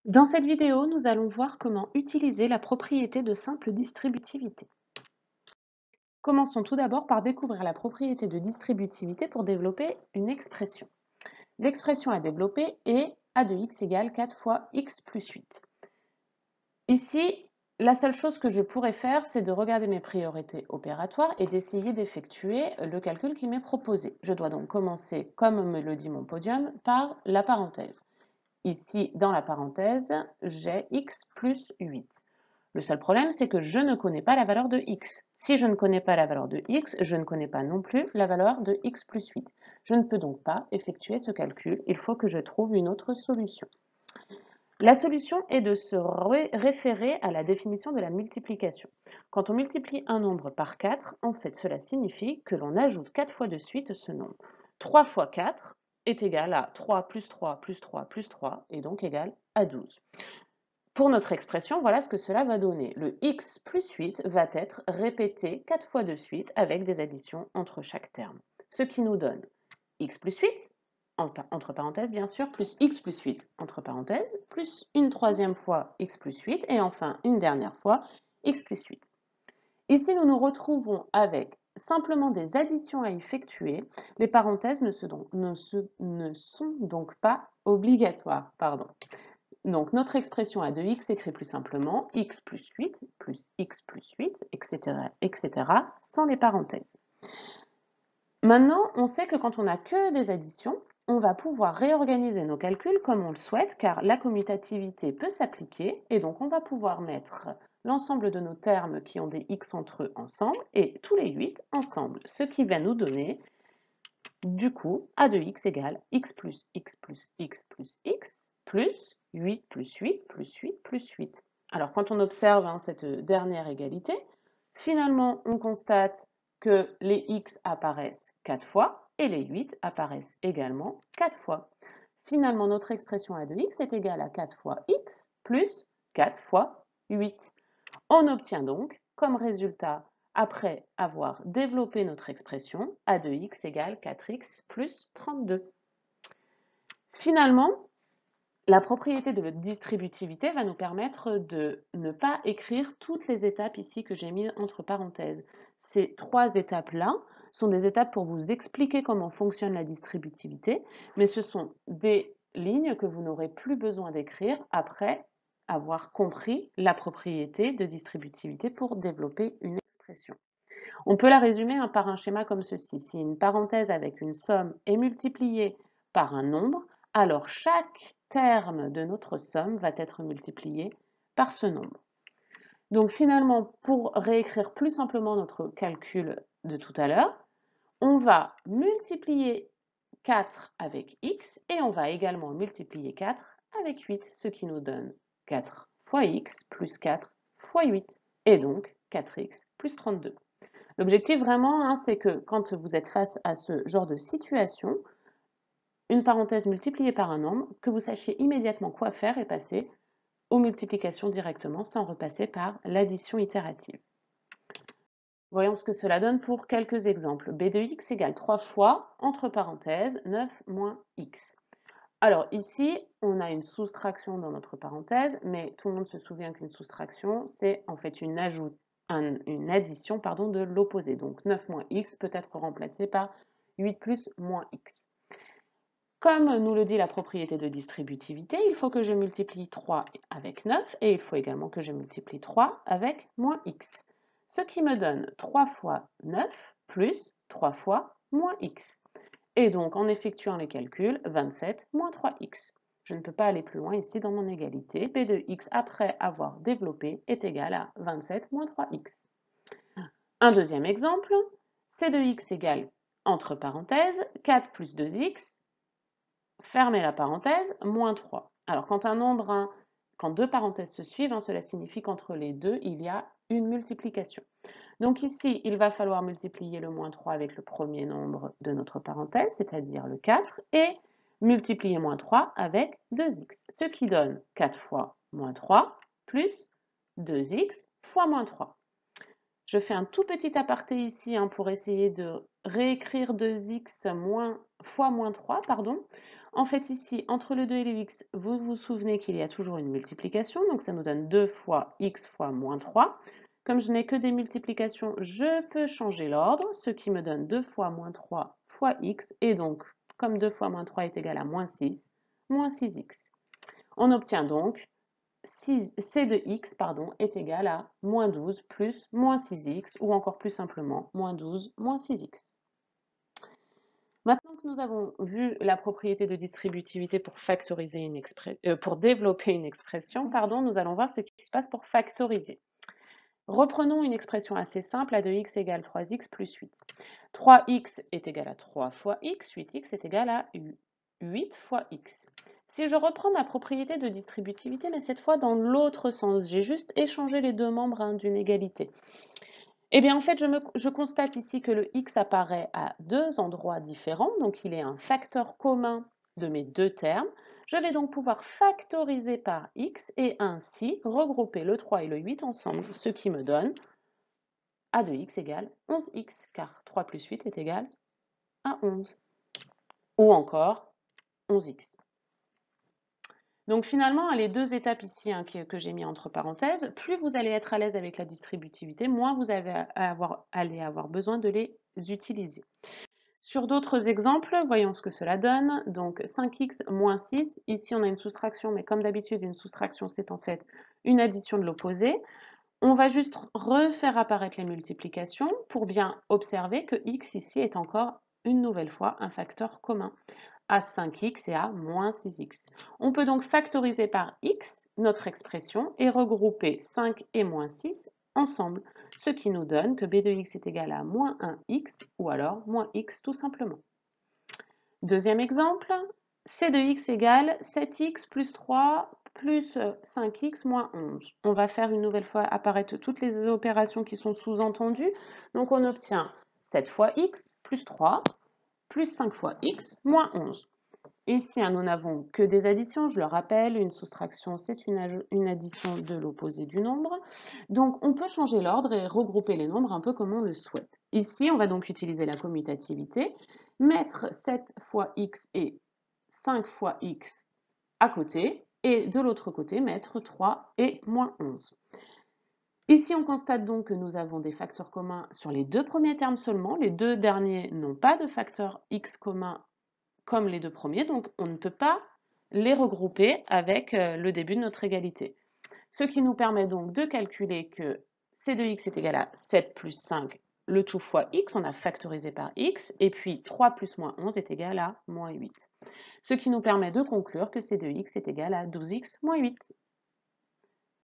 Dans cette vidéo, nous allons voir comment utiliser la propriété de simple distributivité. Commençons tout d'abord par découvrir la propriété de distributivité pour développer une expression. L'expression à développer est a de x égale 4 fois x plus 8. Ici, la seule chose que je pourrais faire, c'est de regarder mes priorités opératoires et d'essayer d'effectuer le calcul qui m'est proposé. Je dois donc commencer, comme me le dit mon podium, par la parenthèse. Ici, dans la parenthèse, j'ai x plus 8. Le seul problème, c'est que je ne connais pas la valeur de x. Si je ne connais pas la valeur de x, je ne connais pas non plus la valeur de x plus 8. Je ne peux donc pas effectuer ce calcul. Il faut que je trouve une autre solution. La solution est de se référer à la définition de la multiplication. Quand on multiplie un nombre par 4, en fait, cela signifie que l'on ajoute 4 fois de suite ce nombre. 3 fois 4 est égal à 3 plus 3 plus 3 plus 3, et donc égal à 12. Pour notre expression, voilà ce que cela va donner. Le x plus 8 va être répété 4 fois de suite avec des additions entre chaque terme. Ce qui nous donne x plus 8, entre parenthèses bien sûr, plus x plus 8, entre parenthèses, plus une troisième fois x plus 8, et enfin une dernière fois x plus 8. Ici, nous nous retrouvons avec simplement des additions à effectuer. Les parenthèses ne sont donc pas obligatoires. Donc, notre expression a de x s'écrit plus simplement x plus 8, etc., sans les parenthèses. Maintenant, on sait que quand on n'a que des additions, on va pouvoir réorganiser nos calculs comme on le souhaite, car la commutativité peut s'appliquer, et donc on va pouvoir mettre l'ensemble de nos termes qui ont des x entre eux ensemble, et tous les 8 ensemble, ce qui va nous donner, du coup, a de x égale x plus x plus x plus x plus 8 plus 8 plus 8 plus 8. Alors, quand on observe cette dernière égalité, finalement, on constate que les x apparaissent 4 fois et les 8 apparaissent également 4 fois. Finalement, notre expression a de x est égale à 4 fois x plus 4 fois 8. On obtient donc comme résultat, après avoir développé notre expression, a de x égale 4x plus 32. Finalement, la propriété de distributivité va nous permettre de ne pas écrire toutes les étapes ici que j'ai mises entre parenthèses. Ces trois étapes-là sont des étapes pour vous expliquer comment fonctionne la distributivité, mais ce sont des lignes que vous n'aurez plus besoin d'écrire après avoir compris la propriété de distributivité pour développer une expression. On peut la résumer par un schéma comme ceci. Si une parenthèse avec une somme est multipliée par un nombre, alors chaque terme de notre somme va être multiplié par ce nombre. Donc finalement, pour réécrire plus simplement notre calcul de tout à l'heure, on va multiplier 4 avec x et on va également multiplier 4 avec 8, ce qui nous donne 4 fois x plus 4 fois 8, et donc 4x plus 32. L'objectif vraiment, c'est que quand vous êtes face à ce genre de situation, une parenthèse multipliée par un nombre, que vous sachiez immédiatement quoi faire et passer aux multiplications directement sans repasser par l'addition itérative. Voyons ce que cela donne pour quelques exemples. b de x égale 3 fois, entre parenthèses, 9 moins x. Alors ici, on a une soustraction dans notre parenthèse, mais tout le monde se souvient qu'une soustraction, c'est en fait une addition de l'opposé. Donc 9 moins x peut être remplacé par 8 plus moins x. Comme nous le dit la propriété de distributivité, il faut que je multiplie 3 avec 9 et il faut également que je multiplie 3 avec moins x. Ce qui me donne 3 fois 9 plus 3 fois moins x. Et donc, en effectuant les calculs, 27 moins 3x. Je ne peux pas aller plus loin ici dans mon égalité. b de x après avoir développé est égal à 27 moins 3x. Un deuxième exemple, c de x égale, entre parenthèses, 4 plus 2x, fermez la parenthèse, moins 3. Alors, quand deux parenthèses se suivent, cela signifie qu'entre les deux, il y a une multiplication. Donc ici, il va falloir multiplier le moins 3 avec le premier nombre de notre parenthèse, c'est-à-dire le 4, et multiplier moins 3 avec 2x, ce qui donne 4 fois moins 3 plus 2x fois moins 3. Je fais un tout petit aparté ici pour essayer de réécrire 2x fois moins 3, pardon. En fait, ici, entre le 2 et le x, vous vous souvenez qu'il y a toujours une multiplication, donc ça nous donne 2 fois x fois moins 3. Comme je n'ai que des multiplications, je peux changer l'ordre, ce qui me donne 2 fois moins 3 fois x, et donc, comme 2 fois moins 3 est égal à moins 6x. On obtient donc c de x est égal à moins 12 plus moins 6x, ou encore plus simplement, moins 12 moins 6x. Maintenant que nous avons vu la propriété de distributivité pour pour développer une expression, nous allons voir ce qui se passe pour factoriser. Reprenons une expression assez simple, a de x égale 3x plus 8. 3x est égal à 3 fois x, 8x est égal à 8 fois x. Si je reprends ma propriété de distributivité, mais cette fois dans l'autre sens, j'ai juste échangé les deux membres d'une égalité. Eh bien, en fait, je constate ici que le x apparaît à deux endroits différents, donc il est un facteur commun de mes deux termes. Je vais donc pouvoir factoriser par x et ainsi regrouper le 3 et le 8 ensemble, ce qui me donne a de x égale 11x, car 3 plus 8 est égal à 11. Ou encore 11x. Donc finalement, les deux étapes ici que j'ai mis entre parenthèses, plus vous allez être à l'aise avec la distributivité, moins vous allez avoir besoin de les utiliser. Sur d'autres exemples, voyons ce que cela donne. Donc 5x moins 6, ici on a une soustraction, mais comme d'habitude, une soustraction c'est en fait une addition de l'opposé. On va juste refaire apparaître les multiplications pour bien observer que x ici est encore une nouvelle fois un facteur commun à 5x et à moins 6x. On peut donc factoriser par x notre expression et regrouper 5 et moins 6 ensemble, ce qui nous donne que b de x est égal à moins 1x ou alors moins x tout simplement. Deuxième exemple, c de x égale 7x plus 3 plus 5x moins 11. On va faire une nouvelle fois apparaître toutes les opérations qui sont sous-entendues. Donc on obtient 7 fois x plus 3 plus 5 fois x moins 11. Ici, nous n'avons que des additions, je le rappelle, une soustraction, c'est une addition de l'opposé du nombre. Donc, on peut changer l'ordre et regrouper les nombres un peu comme on le souhaite. Ici, on va donc utiliser la commutativité, mettre 7 fois x et 5 fois x à côté, et de l'autre côté, mettre 3 et moins 11. Ici, on constate donc que nous avons des facteurs communs sur les deux premiers termes seulement. Les deux derniers n'ont pas de facteur x commun comme les deux premiers, donc on ne peut pas les regrouper avec le début de notre égalité. Ce qui nous permet donc de calculer que c de x est égal à 7 plus 5, le tout fois x, on a factorisé par x, et puis 3 plus moins 11 est égal à moins 8. Ce qui nous permet de conclure que c de x est égal à 12x moins 8.